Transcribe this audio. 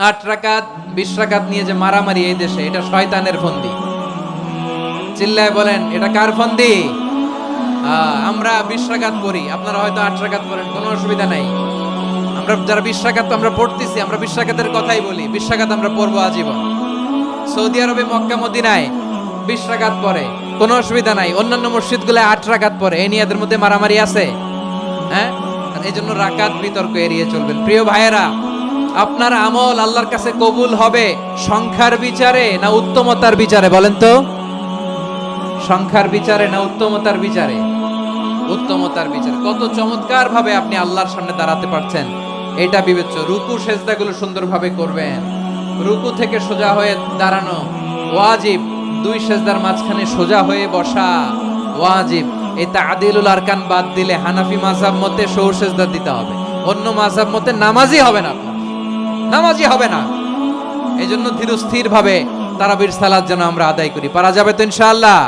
8 রাকাত 20 রাকাত নিয়ে যে মারামারি এই দেশে, এটা শয়তানের ফন্দি। চিল্লায় বলেন এটা কার ফন্দি? আমরা 20 রাকাত পড়ি, আপনারা হয়তো 8 রাকাত পড়েন, কোনো অসুবিধা নাই। আমরা যারা 20 রাকাত আমরা পড়তেছি, আমরা 20 রাকাতের কথাই বলি, 20 রাকাত আমরা পড়বো আজীবন। সৌদি আরবে মক্কা মদিনায় 20 রাকাত পড়ে, কোনো অসুবিধা নাই। অন্যান্য মসজিদগুলো 8 রাকাত পড়ে, এই নিয়ে এদের মধ্যে মারামারি আছে? হ্যাঁ, এই জন্য রাকাত বিতর্ক এড়িয়ে চলবেন। প্রিয় ভাইয়েরা, আপনার আমল আল্লাহর কাছে কবুল হবে সংখ্যার বিচারে না উত্তমতার বিচারে? বলেন তো, সংখ্যার বিচারে না উত্তমতার বিচারে? উত্তমতার বিচারে। কত চমৎকার ভাবে আপনি আল্লাহর সামনে দাঁড়াতে পারছেন এটা বিবেচ্য। রুকু সেজদাগুলো সুন্দরভাবে করবেন, রুকু থেকে সোজা হয়ে দাঁড়ানো ওয়াজিব, 2 সেজদার মাঝখানে সোজা হয়ে বসা ওয়াজিব। এই তা'দিলুল আরকান বাদ দিলে হানাফি মাযহাব মতে সওর সেজদা দিতে হবে, অন্য মাযহাব মতে নামাজই হবে না, আপনার নামাজই হবে না। এই জন্য ধীর স্থির ভাবে তারাবির সালাত যেন আমরা আদায় করি। পারা যাবে তো ইনশাআল্লাহ?